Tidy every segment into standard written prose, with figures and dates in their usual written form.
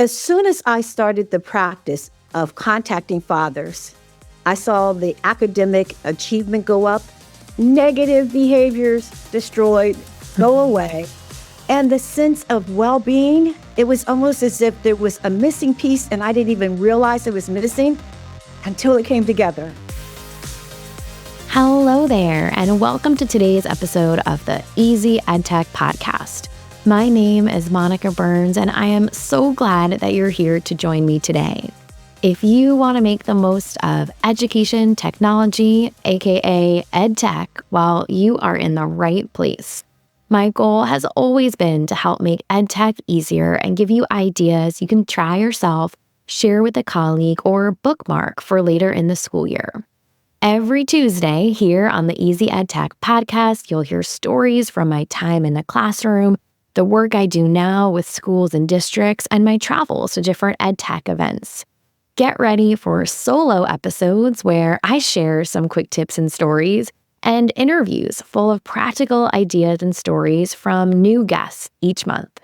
As soon as I started the practice of contacting fathers, I saw the academic achievement go up, negative behaviors destroyed, go away, and the sense of well-being, it was almost as if there was a missing piece and I didn't even realize it was missing until it came together. Hello there, and welcome to today's episode of the Easy EdTech Podcast. My name is Monica Burns, and I am so glad that you're here to join me today. If you want to make the most of education technology, aka EdTech, well, you are in the right place. My goal has always been to help make EdTech easier and give you ideas you can try yourself, share with a colleague, or bookmark for later in the school year. Every Tuesday here on the Easy EdTech Podcast, you'll hear stories from my time in the classroom, the work I do now with schools and districts, and my travels to different EdTech events. Get ready for solo episodes where I share some quick tips and stories, and interviews full of practical ideas and stories from new guests each month.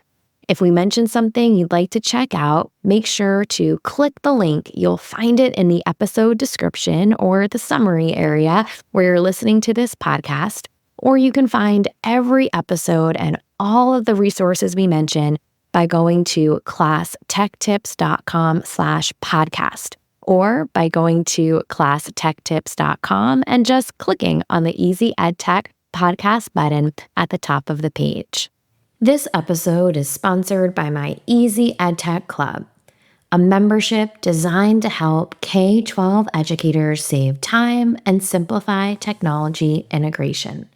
If we mention something you'd like to check out, make sure to click the link. You'll find it in the episode description or the summary area where you're listening to this podcast, or you can find every episode and all of the resources we mention by going to classtechtips.com/podcast, or by going to classtechtips.com and just clicking on the Easy EdTech Podcast button at the top of the page. This episode is sponsored by my Easy EdTech Club, a membership designed to help K-12 educators save time and simplify technology integration.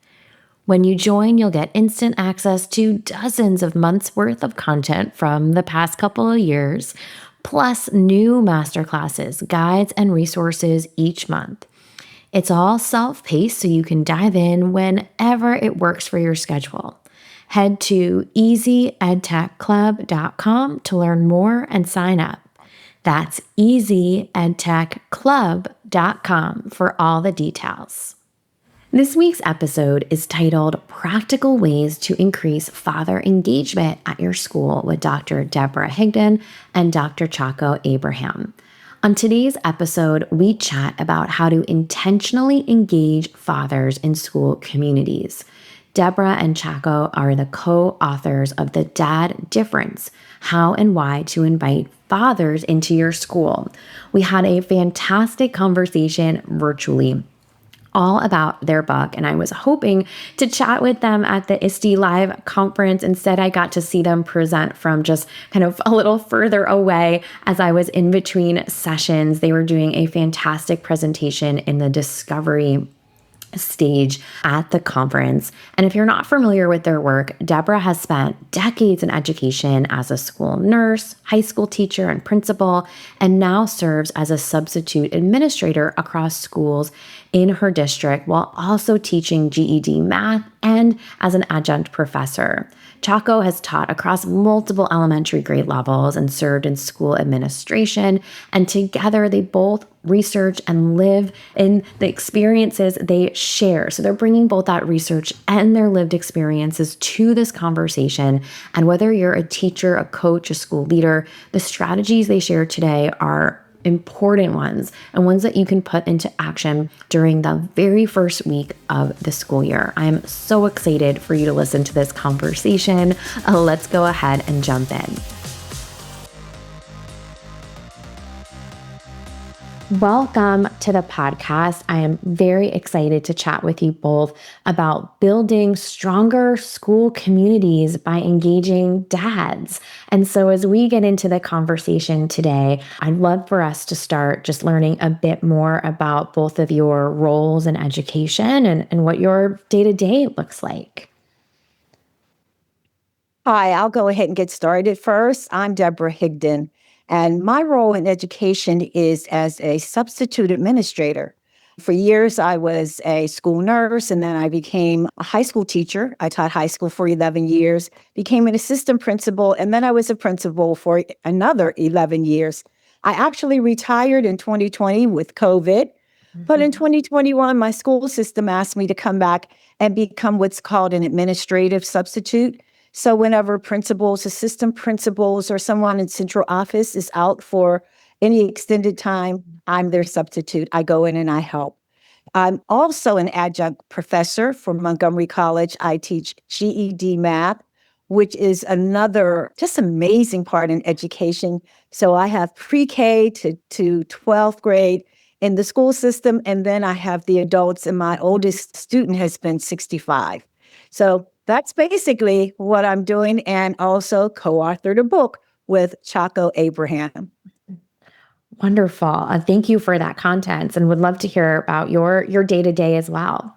When you join, you'll get instant access to dozens of months' worth of content from the past couple of years, plus new masterclasses, guides, and resources each month. It's all self-paced, so you can dive in whenever it works for your schedule. Head to easyedtechclub.com to learn more and sign up. That's easyedtechclub.com for all the details. This week's episode is titled Practical Ways to Increase Father Engagement at Your School with Dr. Deborah Higdon and Dr. Chacko Abraham. On today's episode, we chat about how to intentionally engage fathers in school communities. Deborah and Chacko are the co-authors of The Dad Difference, How and Why to Invite Fathers into Your School. We had a fantastic conversation virtually all about their book, and I was hoping to chat with them at the ISTE Live conference. Instead, I got to see them present from just kind of a little further away as I was in between sessions. They were doing a fantastic presentation in the discovery stage at the conference. And if you're not familiar with their work, Deborah has spent decades in education as a school nurse, high school teacher, and principal, and now serves as a substitute administrator across schools in her district while also teaching GED math and as an adjunct professor. Chacko has taught across multiple elementary grade levels and served in school administration, and together they both research and live in the experiences they share. So they're bringing both that research and their lived experiences to this conversation. And whether you're a teacher, a coach, a school leader, the strategies they share today are important ones and ones that you can put into action during the very first week of the school year. I'm so excited for you to listen to this conversation. Let's go ahead and jump in. Welcome to the podcast. I am very excited to chat with you both about building stronger school communities by engaging dads. And so as we get into the conversation today, I'd love for us to start just learning a bit more about both of your roles in education and what your day-to-day looks like. Hi, I'll go ahead and get started first. I'm Deborah Higdon, and my role in education is as a substitute administrator. For years, I was a school nurse, and then I became a high school teacher. I taught high school for 11 years, became an assistant principal, and then I was a principal for another 11 years. I actually retired in 2020 with COVID, but in 2021, my school system asked me to come back and become what's called an administrative substitute. So whenever principals, assistant principals, or someone in central office is out for any extended time, I'm their substitute. I go in and I help. I'm also an adjunct professor for Montgomery College. I teach GED math, which is another just amazing part in education. So I have pre-K to 12th grade in the school system, and then I have the adults, and my oldest student has been 65. So that's basically what I'm doing, and also co-authored a book with Chacko Abraham. Wonderful. Thank you for that content, and would love to hear about your day-to-day as well.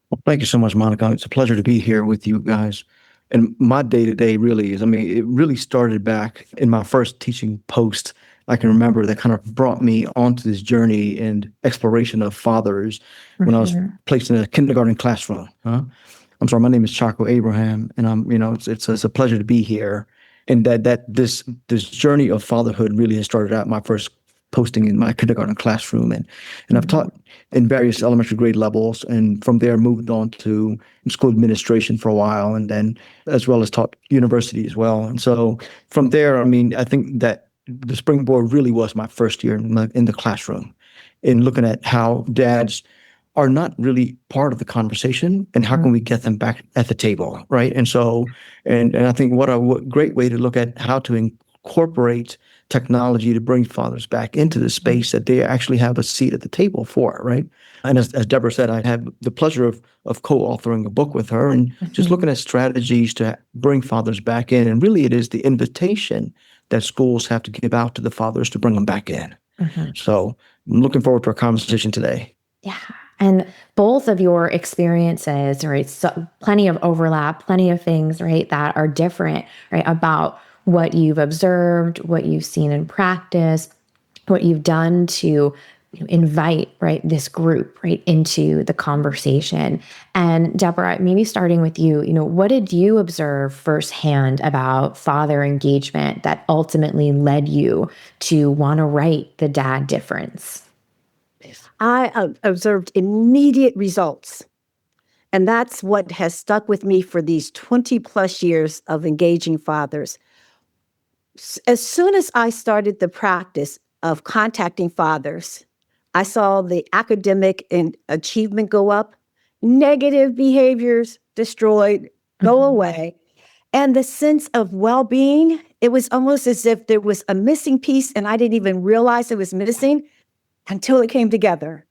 Well, thank you so much, Monica. It's a pleasure to be here with you guys. And my day-to-day really is, it really started back in my first teaching post. I can remember that kind of brought me onto this journey and exploration of fathers when I was placed in a kindergarten classroom. I'm sorry, my name is Chacko Abraham, and it's a pleasure to be here. And this journey of fatherhood really has started out my first posting in my kindergarten classroom, and I've taught in various elementary grade levels, and from there moved on to school administration for a while, and then as well as taught university as well. And so from there, I think that the springboard really was my first year in the classroom, in looking at how dads are not really part of the conversation, and how can we get them back at the table, right? And so, and I think what a great way to look at how to incorporate technology to bring fathers back into the space that they actually have a seat at the table for, right? And as Deborah said, I had the pleasure of co-authoring a book with her, and just looking at strategies to bring fathers back in. And really, it is the invitation that schools have to give out to the fathers to bring them back in. So I'm looking forward to our conversation today. Yeah. And both of your experiences, right? So plenty of overlap, plenty of things, right, that are different, right, about what you've observed, what you've seen in practice, what you've done to invite, right, this group, right, into the conversation. And Deborah, maybe starting with you, what did you observe firsthand about father engagement that ultimately led you to want to write The Dad Difference? I observed immediate results. And that's what has stuck with me for these 20 plus years of engaging fathers. As soon as I started the practice of contacting fathers, I saw the academic and achievement go up, negative behaviors destroyed, go away. And the sense of well-being, it was almost as if there was a missing piece and I didn't even realize it was missing until it came together.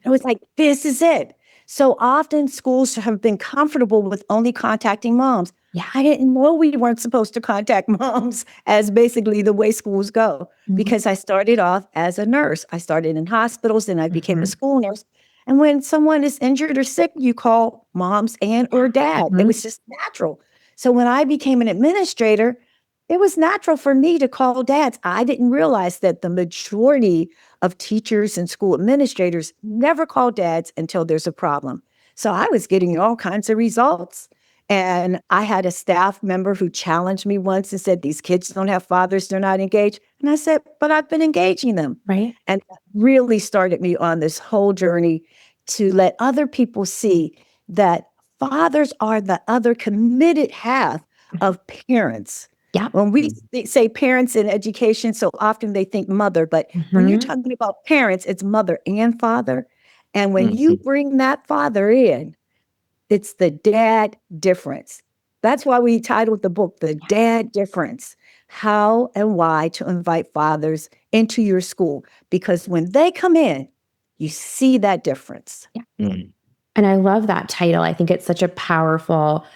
It was like, this is it. So often schools have been comfortable with only contacting moms. Yeah, I didn't know we weren't supposed to contact moms as basically the way schools go, because I started off as a nurse. I started in hospitals and I became a school nurse. And when someone is injured or sick, you call moms and or dad. It was just natural. So when I became an administrator, it was natural for me to call dads. I didn't realize that the majority of teachers and school administrators never call dads until there's a problem. So I was getting all kinds of results. And I had a staff member who challenged me once and said, these kids don't have fathers, they're not engaged. And I said, but I've been engaging them. Right. And that really started me on this whole journey to let other people see that fathers are the other committed half of parents. Yeah. When we say parents in education, so often they think mother, but when you're talking about parents, it's mother and father. And when you bring that father in, it's the dad difference. That's why we titled the book, The Dad Difference, How and Why to Invite Fathers into Your School. Because when they come in, you see that difference. Yeah. And I love that title. I think it's such a powerful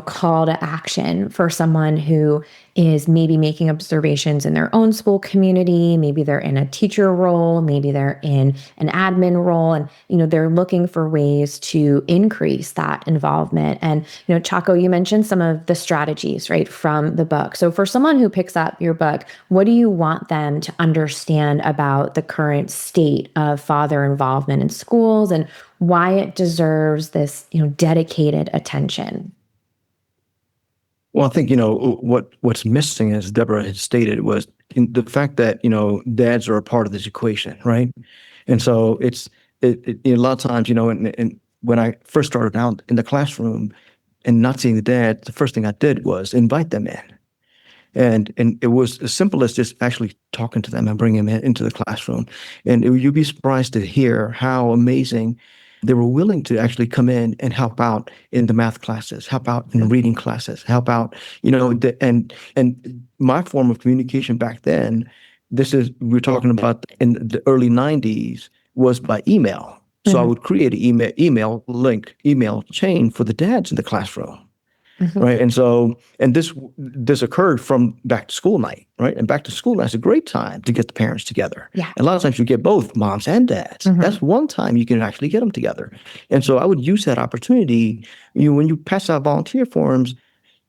call to action for someone who is maybe making observations in their own school community. Maybe they're in a teacher role, maybe they're in an admin role, and, they're looking for ways to increase that involvement. And, Chacko, you mentioned some of the strategies, right, from the book. So for someone who picks up your book, what do you want them to understand about the current state of father involvement in schools and why it deserves this, dedicated attention? Well, I think, what's missing, as Deborah had stated, was the fact that, dads are a part of this equation, right? And so a lot of times, and when I first started out in the classroom, and not seeing the dad, the first thing I did was invite them in. And it was as simple as just actually talking to them and bringing them into the classroom. And you'd be surprised to hear how amazing they were willing to actually come in and help out in the math classes, help out in reading classes, help out, and my form of communication back then, we're talking about in the early 90s, was by email. So I would create an email chain for the dads in the classroom. Right. And so, and this occurred from back to school night, right? And back to school night's a great time to get the parents together. Yeah. And a lot of times you get both moms and dads. That's one time you can actually get them together. And so I would use that opportunity. When you pass out volunteer forms,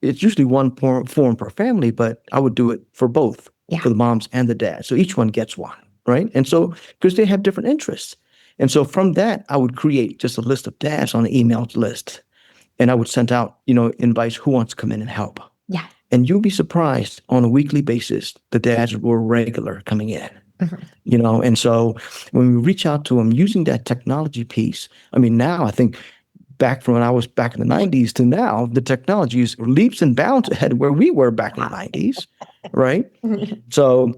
it's usually one form per family, but I would do it for both, for the moms and the dads. So each one gets one, right? And so, because they have different interests. And so from that, I would create just a list of dads on the email list. And I would send out, invites, who wants to come in and help. Yeah. And you'll be surprised, on a weekly basis, the dads were regular coming in. And so when we reach out to them using that technology piece, now I think back from when I was back in the 90s to now, the technology is leaps and bounds ahead of where we were back in the 90s, right? So,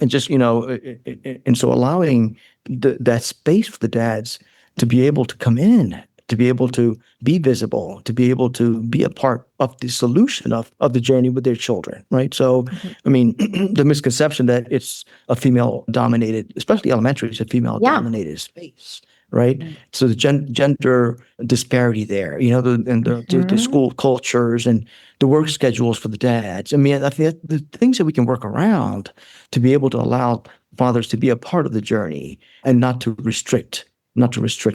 and just, and so allowing that space for the dads to be able to come in, to be able to be visible, to be able to be a part of the solution of the journey with their children, right? So, the misconception that it's a female-dominated, especially elementary, is a female-dominated space, right? So the gender disparity there, the school cultures and the work schedules for the dads. I think the things that we can work around to be able to allow fathers to be a part of the journey and not to restrict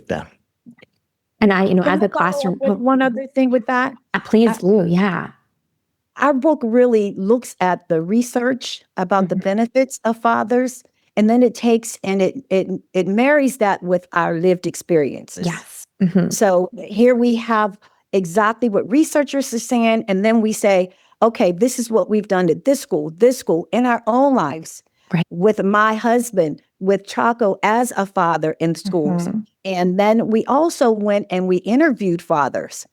them. And as a classroom, one other thing with that, please do, yeah. Our book really looks at the research about the benefits of fathers, and then it takes and it marries that with our lived experiences. Yes. So here we have exactly what researchers are saying, and then we say, okay, this is what we've done at this school, in our own lives, with my husband, with Chacko as a father in schools. And then we also went and we interviewed fathers,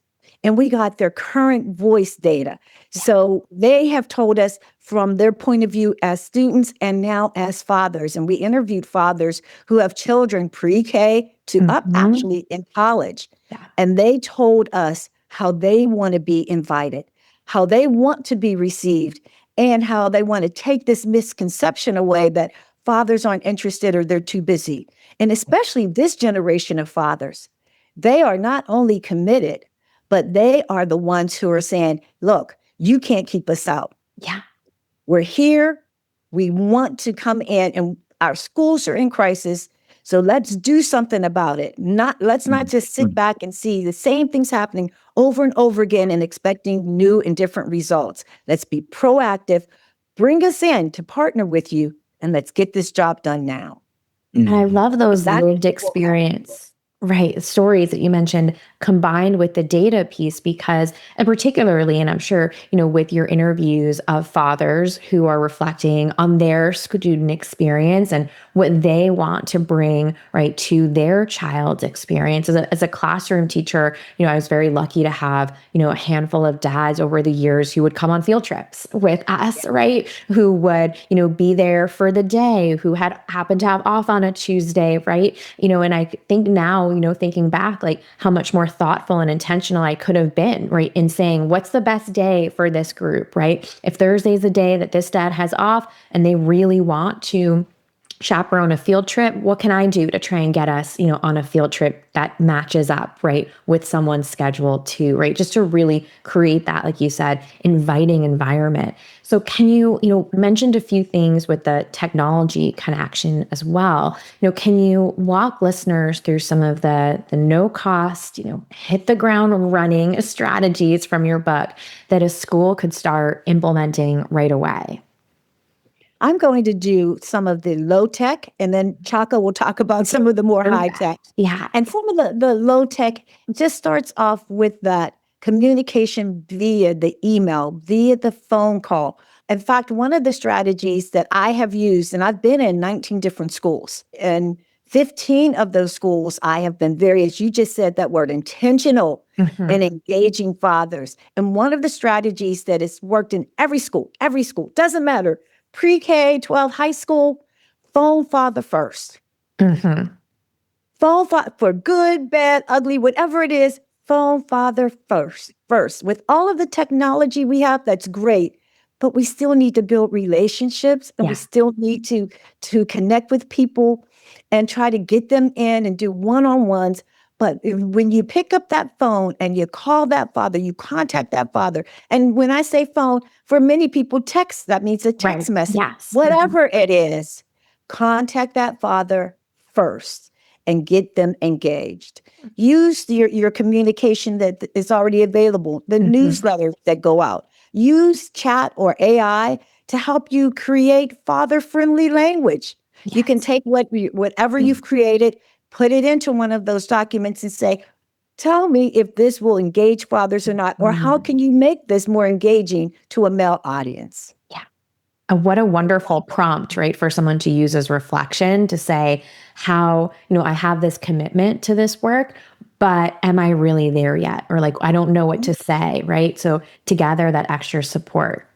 and we got their current voice data. So they have told us from their point of view as students and now as fathers. And we interviewed fathers who have children pre-K to up actually in college. And they told us how they want to be invited, how they want to be received, and how they want to take this misconception away that fathers aren't interested or they're too busy. And especially this generation of fathers, they are not only committed, but they are the ones who are saying, look, you can't keep us out. Yeah. We're here. We want to come in, and our schools are in crisis. So let's do something about it. Let's not just sit back and see the same things happening over and over again and expecting new and different results. Let's be proactive. Bring us in to partner with you, and let's get this job done now. And I love those lived experience, stories that you mentioned combined with the data piece, because, and particularly, and I'm sure, with your interviews of fathers who are reflecting on their student experience and what they want to bring, to their child's experience. As a classroom teacher, I was very lucky to have, a handful of dads over the years who would come on field trips with us, who would, be there for the day, who had happened to have off on a Tuesday, and I think now, thinking back, how much more thoughtful and intentional I could have been, in saying, what's the best day for this group, If Thursday's the day that this dad has off and they really want to chaperone a field trip, what can I do to try and get us, on a field trip that matches up, with someone's schedule too, just to really create that, like you said, inviting environment. So can you, mentioned a few things with the technology connection as well. Can you walk listeners through some of the no cost, hit the ground running strategies from your book that a school could start implementing right away? I'm going to do some of the low tech, and then Chacko will talk about some of the more high tech. Yeah. And some of the low tech just starts off with that communication via the email, via the phone call. In fact, one of the strategies that I have used, and I've been in 19 different schools, and 15 of those schools, I have been very, as you just said that word, intentional in engaging fathers. And one of the strategies that has worked in every school, doesn't matter, pre-K, 12, high school, phone father first. Phone father for good, bad, ugly, whatever it is, phone father first. With all of the technology we have, that's great. But we still need to build relationships, and we still need to connect with people and try to get them in and do one-on-ones. But when you pick up that phone and you call that father, you contact that father. And when I say phone, for many people, text, that means a text message. Yes. Whatever it is, contact that father first and get them engaged. Use your communication that is already available, the newsletters that go out. Use chat or AI to help you create father-friendly language. You can take whatever you've created, put it into one of those documents and say, tell me if this will engage fathers or not, or how can you make this more engaging to a male audience? What a wonderful prompt, right, for someone to use as reflection to say how, I have this commitment to this work, but am I really there yet? Or like, I don't know what to say, right? So to gather that extra support.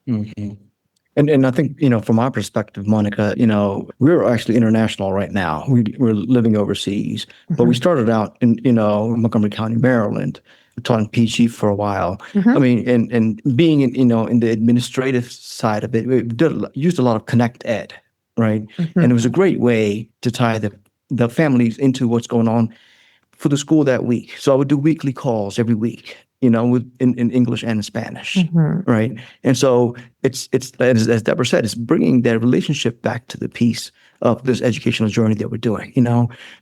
And I think, from our perspective, Monica, we're actually international right now. We're living overseas, but we started out in, Montgomery County, Maryland, taught in PG for a while. I mean, and being in the administrative side of it, we used a lot of Connect Ed, right? And it was a great way to tie the families into what's going on for the school that week. So I would do weekly calls every week, in English and Spanish, right? And so it's as Deborah said, it's bringing that relationship back to the piece of this educational journey that we're doing,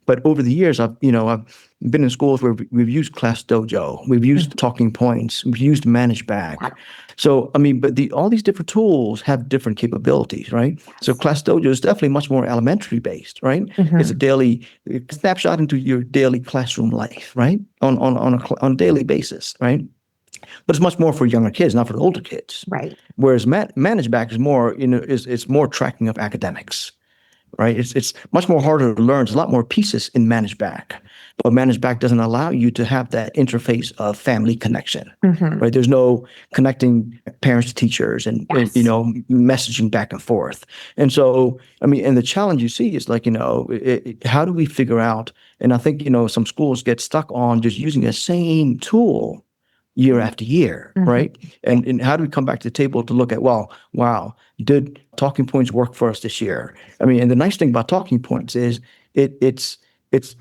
But over the years, I've been in schools where we've used Class Dojo, we've used Talking Points, we've used Manage Back. So, but all these different tools have different capabilities, right? So Class Dojo is definitely much more elementary based, right? It's a daily snapshot into your daily classroom life, right? On a daily basis, right? But it's much more for younger kids, not for the older kids. Right. Whereas Manage Back is more, it's more tracking of academics, right? It's much more harder to learn. There's a lot more pieces in Manage Back, but Manage Back doesn't allow you to have that interface of family connection, right? There's no connecting parents to teachers and messaging back and forth. And so, and the challenge you see is like, how do we figure out? And I think, some schools get stuck on just using the same tool year after year, right? And how do we come back to the table to look at, well, wow, did Talking Points work for us this year? And the nice thing about Talking Points is it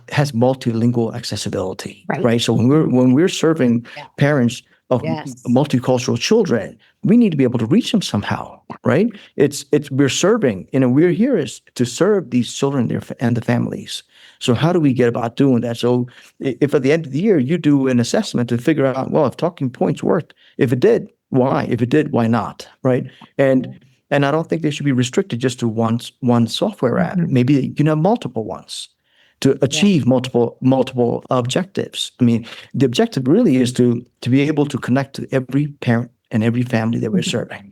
has multilingual accessibility, right? So when we're serving parents of multicultural children, we need to be able to reach them somehow, right? We're serving, we're here is to serve these children and the families. So how do we get about doing that? So if at the end of the year you do an assessment to figure out, well, if Talking Points worked, if it did, why? If it did, why not? Right? And I don't think they should be restricted just to one software app. Maybe you can have multiple ones to achieve multiple objectives. The objective really is to be able to connect to every parent and every family that we're serving.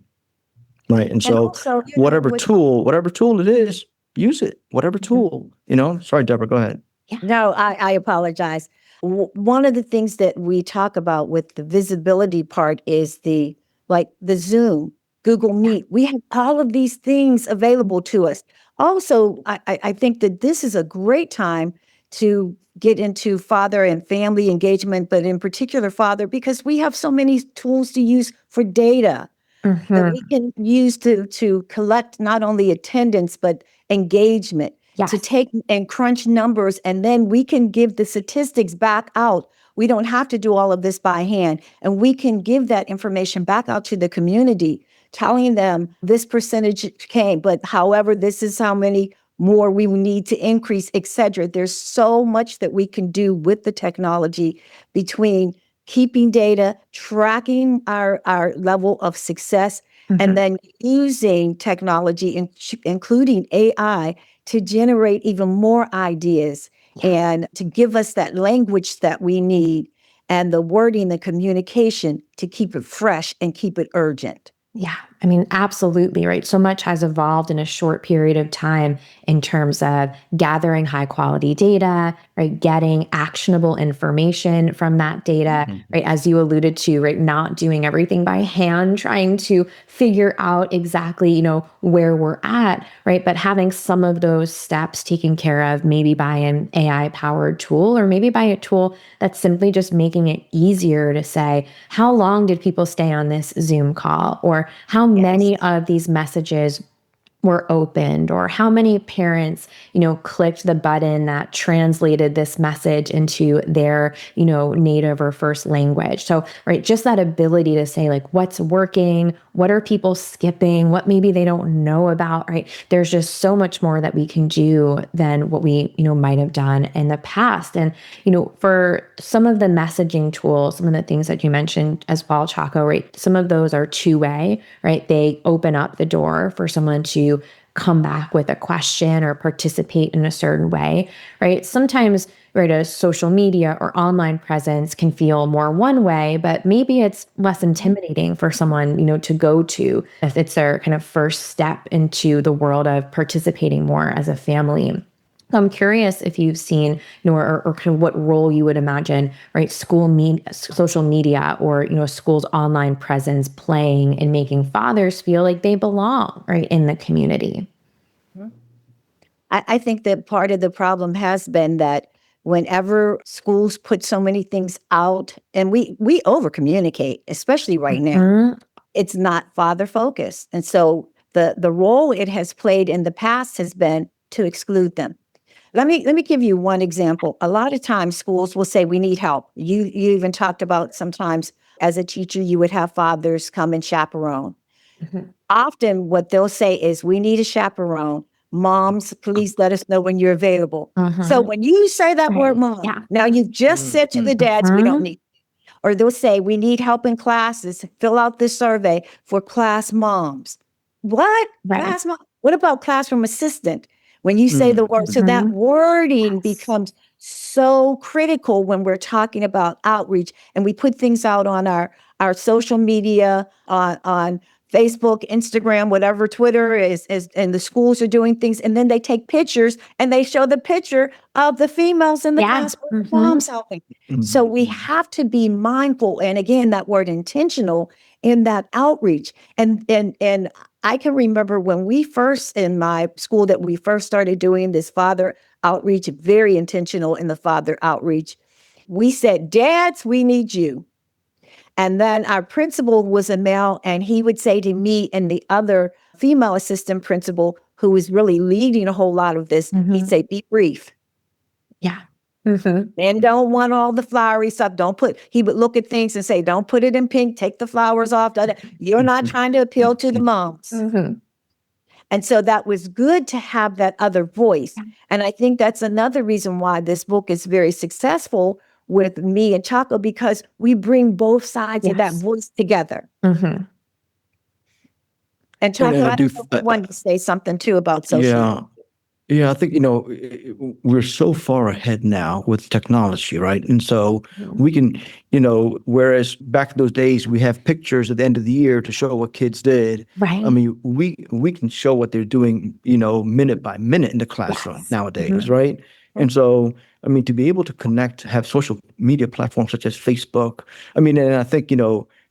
Right. And so also, whatever tool it is, use it. Whatever tool, Sorry, Deborah, go ahead. No, I apologize. One of the things that we talk about with the visibility part is the Zoom, Google Meet. We have all of these things available to us. Also, I think that this is a great time to get into father and family engagement, but in particular father, because we have so many tools to use for data that we can use to collect not only attendance, but engagement. To take and crunch numbers, and then we can give the statistics back out. We don't have to do all of this by hand, and we can give that information back out to the community, telling them this percentage came, but however, this is how many more we need to increase, et cetera. There's so much that we can do with the technology between keeping data, tracking our level of success, and then using technology, including AI, to generate even more ideas and to give us that language that we need and the wording, the communication to keep it fresh and keep it urgent. Yeah. I mean, absolutely, right? So much has evolved in a short period of time in terms of gathering high quality data, right? Getting actionable information from that data, right? As you alluded to, right? Not doing everything by hand, trying to figure out exactly, where we're at, right? But having some of those steps taken care of, maybe by an AI powered tool, or maybe by a tool that's simply just making it easier to say, how long did people stay on this Zoom call? Or how many of these messages were opened, or how many parents, clicked the button that translated this message into their, native or first language. So, right, just that ability to say, like, what's working, what are people skipping, what maybe they don't know about, right? There's just so much more that we can do than what we, might have done in the past. And, for some of the messaging tools, some of the things that you mentioned as well, Chacko, right? Some of those are two-way, right? They open up the door for someone to come back with a question or participate in a certain way, right? Sometimes, right, a social media or online presence can feel more one way, but maybe it's less intimidating for someone, to go to if it's their kind of first step into the world of participating more as a family. I'm curious if you've seen, or kind of what role you would imagine, right, social media, or, a school's online presence playing in making fathers feel like they belong, right, in the community. I think that part of the problem has been that whenever schools put so many things out, and we over communicate, especially right now, it's not father focused. And so the role it has played in the past has been to exclude them. Let me give you one example. A lot of times schools will say, we need help. You even talked about sometimes as a teacher, you would have fathers come and chaperone. Often what they'll say is, we need a chaperone. Moms, please let us know when you're available. So when you say that word mom, now you've just said to the dads, we don't need. Or they'll say, we need help in classes. Fill out this survey for class moms. What? Right. Class mom? What about classroom assistant? When you say the word, so that wording becomes so critical when we're talking about outreach, and we put things out on our social media, on Facebook, Instagram, whatever, Twitter is, and the schools are doing things, and then they take pictures and they show the picture of the females in the class, moms helping. So we have to be mindful, and again, that word intentional in that outreach. And I can remember when we first, in my school, that we first started doing this father outreach, very intentional in the father outreach. We said, dads, we need you. And then our principal was a male, and he would say to me and the other female assistant principal, who was really leading a whole lot of this, he'd say, be brief. Yeah. Men don't want all the flowery stuff. He would look at things and say, don't put it in pink, take the flowers off. You're not trying to appeal to the moms. And so that was good to have that other voice. And I think that's another reason why this book is very successful with me and Chacko, because we bring both sides of that voice together. And Chacko, I wanted to say something too about social media. Yeah, I think, we're so far ahead now with technology, right? And so we can, whereas back in those days, we have pictures at the end of the year to show what kids did. Right. I mean, we can show what they're doing, minute by minute in the classroom nowadays, right? And so, I mean, to be able to connect, have social media platforms such as Facebook, I mean, and I think,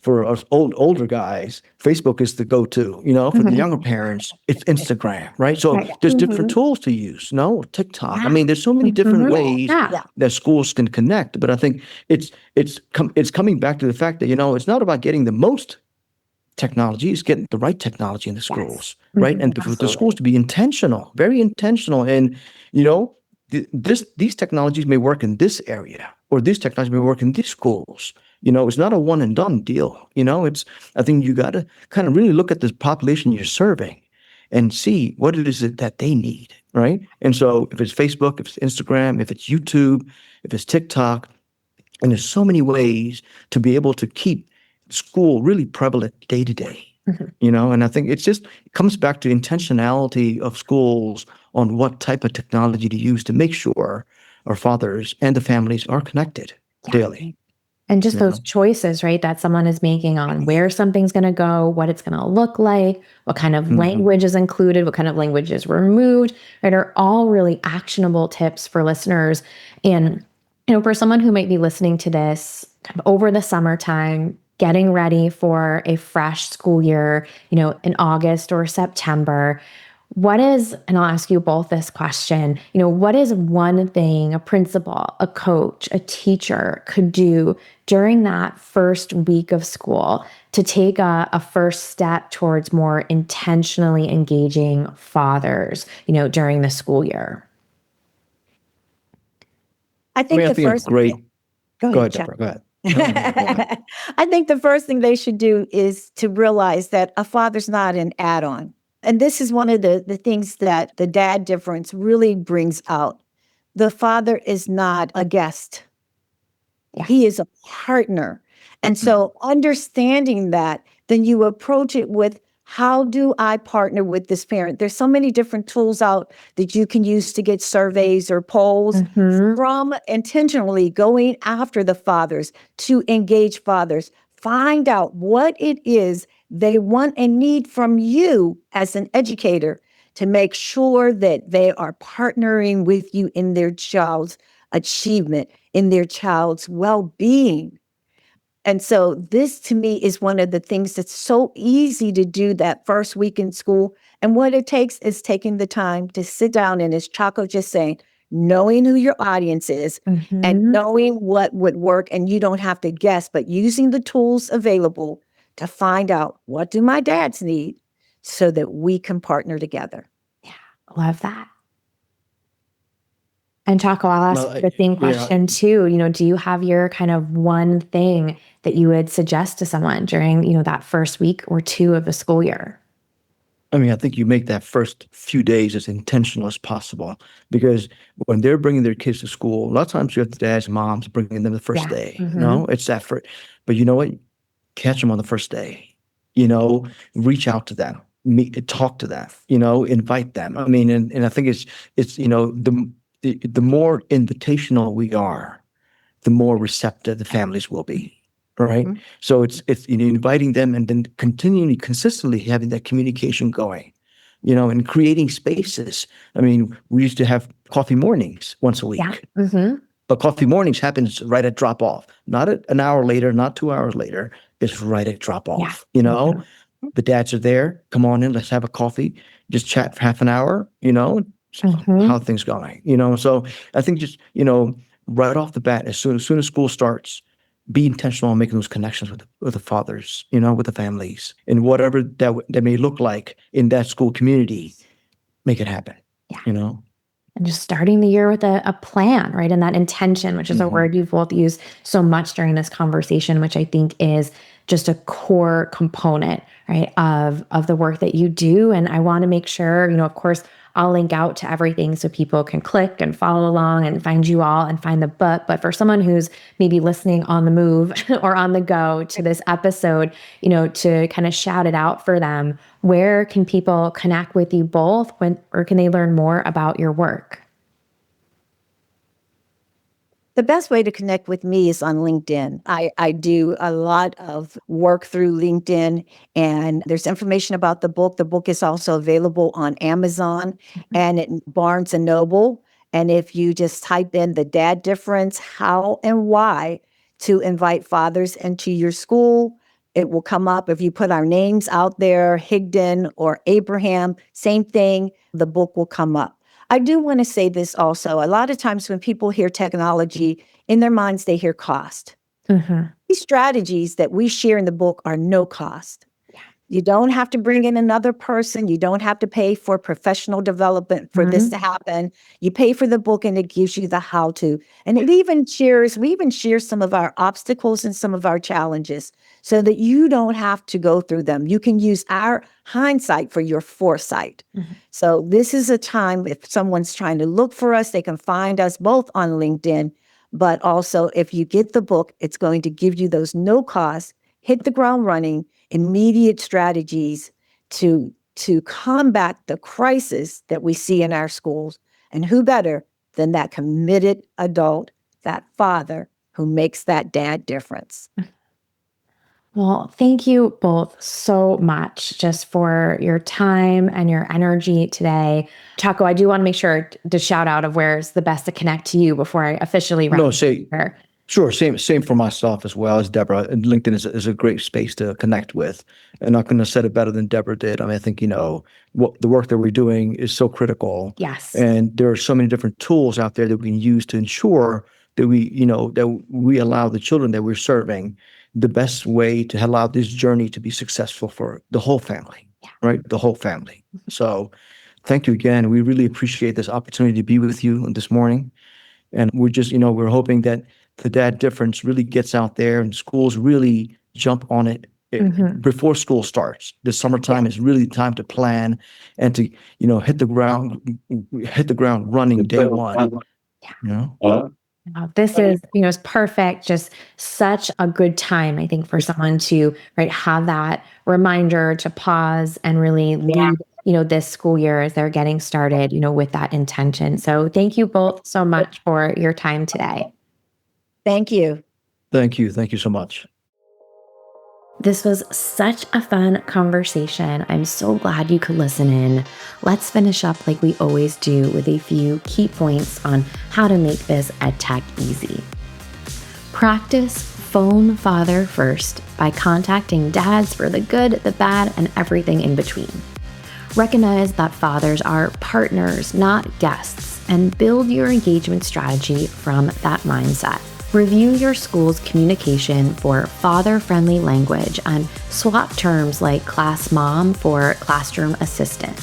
for us older guys, Facebook is the go-to. For the younger parents, it's Instagram, right? So there's different tools to use. TikTok. I mean, there's so many different ways that schools can connect. But I think it's coming back to the fact that it's not about getting the most technology; it's getting the right technology in the schools, right? And for the schools to be intentional, very intentional, and these technologies may work in this area, or these technologies may work in these schools. It's not a one and done deal. I think you got to kind of really look at the population you're serving and see what it is that they need, right? And so if it's Facebook, if it's Instagram, if it's YouTube, if it's TikTok, and there's so many ways to be able to keep school really prevalent day to day, and I think it comes back to intentionality of schools on what type of technology to use to make sure our fathers and the families are connected daily. And just you those know? choices, right, that someone is making on where something's going to go, what it's going to look like, what kind of Mhm. language is included, what kind of language is removed, right, are all really actionable tips for listeners. And, for someone who might be listening to this kind of over the summertime, getting ready for a fresh school year, in August or September, what is, and I'll ask you both this question, what is one thing a principal, a coach, a teacher could do during that first week of school to take a first step towards more intentionally engaging fathers, during the school year? I I mean, think I the think a first, great go Go ahead, ahead, Chuck. Deborah, go ahead. No, go ahead. I think the first thing they should do is to realize that a father's not an add-on. And this is one of the things that the dad difference really brings out. The father is not a guest. Yeah. He is a partner. And so understanding that, then you approach it with, how do I partner with this parent? There's so many different tools out that you can use to get surveys or polls from intentionally going after the fathers to engage fathers. Find out what it is they want and need from you as an educator to make sure that they are partnering with you in their child's achievement, in their child's well-being. And so this to me is one of the things that's so easy to do that first week in school. And what it takes is taking the time to sit down, and as Chacko just saying, knowing who your audience is and knowing what would work. And you don't have to guess, but using the tools available to find out, what do my dads need, so that we can partner together. Love that. And Chacko, I'll ask No, you the same yeah, question too. Do you have your kind of one thing that you would suggest to someone during, that first week or two of the school year? I mean, I think you make that first few days as intentional as possible, because when they're bringing their kids to school, a lot of times you have the dads and moms bringing them the first Yeah. day. It's effort. But you know what? Catch them on the first day. Reach out to them, talk to them. Invite them. I mean, and I think it's the more invitational we are, the more receptive the families will be. Right. So it's inviting them and then continually, consistently having that communication going, and creating spaces. I mean, we used to have coffee mornings once a week. But coffee mornings happens right at drop off, not an hour later, not 2 hours later. It's right at drop off. The dads are there. Come on in. Let's have a coffee. Just chat for half an hour. How things going. So I think just right off the bat, as soon as school starts, be intentional on making those connections with the fathers. With the families, and whatever that may look like in that school community, make it happen. Yeah. And just starting the year with a plan, right? And that intention, which is a word you've both used so much during this conversation, which I think is just a core component, right, of the work that you do. And I want to make sure, of course, I'll link out to everything so people can click and follow along and find you all and find the book. But for someone who's maybe listening on the move or on the go to this episode, to kind of shout it out for them, where can people connect with you both or can they learn more about your work? The best way to connect with me is on LinkedIn. I do a lot of work through LinkedIn, and there's information about the book. The book is also available on Amazon and at Barnes and Noble. And if you just type in the dad difference, how and why to invite fathers into your school, it will come up. If you put our names out there, Higdon or Abraham, same thing, the book will come up. I do want to say this also. A lot of times when people hear technology, in their minds, they hear cost. These strategies that we share in the book are no cost. You don't have to bring in another person. You don't have to pay for professional development for this to happen. You pay for the book and it gives you the how-to. And we even share some of our obstacles and some of our challenges so that you don't have to go through them. You can use our hindsight for your foresight. So this is a time, if someone's trying to look for us, they can find us both on LinkedIn. But also, if you get the book, it's going to give you those no cost, hit the ground running, immediate strategies to combat the crisis that we see in our schools. And who better than that committed adult, that father, who makes that dad difference. Well, thank you both so much just for your time and your energy today. Chacko, I do want to make sure to shout out of where's the best to connect to you before I officially wrap No, say here. Sure. Same for myself as well as Deborah. And LinkedIn is a great space to connect with. And I couldn't have said it better than Deborah did. I mean, I think, what the work that we're doing is so critical. Yes. And there are so many different tools out there that we can use to ensure that we allow the children that we're serving the best way to allow this journey to be successful for the whole family, right? The whole family. So thank you again. We really appreciate this opportunity to be with you this morning. And we're just, we're hoping that the dad difference really gets out there and schools really jump on it before school starts. The summertime is really the time to plan and to, hit the ground running day one. This is perfect. Just such a good time, I think, for someone to have that reminder to pause and really lead, this school year as they're getting started, with that intention. So thank you both so much for your time today. Thank you. Thank you. Thank you so much. This was such a fun conversation. I'm so glad you could listen in. Let's finish up like we always do with a few key points on how to make this EdTech easy. Practice phone father first by contacting dads for the good, the bad, and everything in between. Recognize that fathers are partners, not guests, and build your engagement strategy from that mindset. Review your school's communication for father-friendly language and swap terms like class mom for classroom assistant.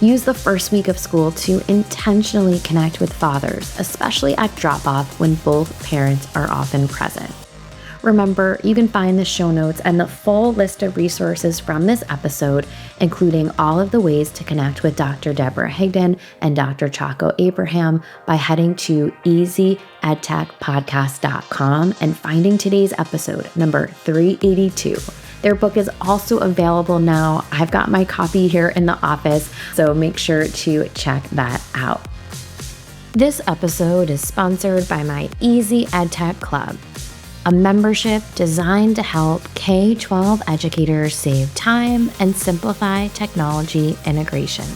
Use the first week of school to intentionally connect with fathers, especially at drop-off when both parents are often present. Remember, you can find the show notes and the full list of resources from this episode, including all of the ways to connect with Dr. Deborah Higdon and Dr. Chacko Abraham by heading to easyedtechpodcast.com and finding today's episode, number 382. Their book is also available now. I've got my copy here in the office, so make sure to check that out. This episode is sponsored by my Easy EdTech Club, a membership designed to help K-12 educators save time and simplify technology integration.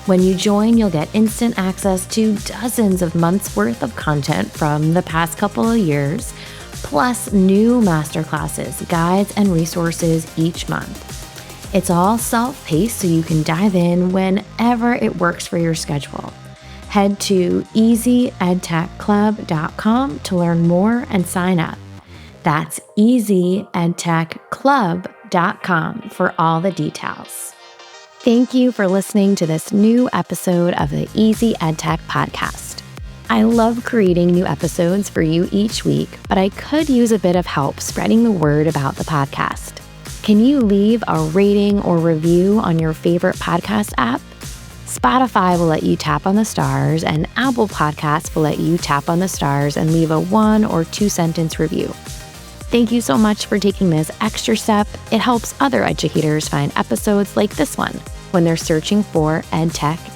When you join, you'll get instant access to dozens of months' worth of content from the past couple of years, plus new masterclasses, guides, and resources each month. It's all self-paced, so you can dive in whenever it works for your schedule. Head to easyedtechclub.com to learn more and sign up. That's easyedtechclub.com for all the details. Thank you for listening to this new episode of the Easy EdTech Podcast. I love creating new episodes for you each week, but I could use a bit of help spreading the word about the podcast. Can you leave a rating or review on your favorite podcast app? Spotify will let you tap on the stars, and Apple Podcasts will let you tap on the stars and leave a 1 or 2 sentence review. Thank you so much for taking this extra step. It helps other educators find episodes like this one when they're searching for EdTech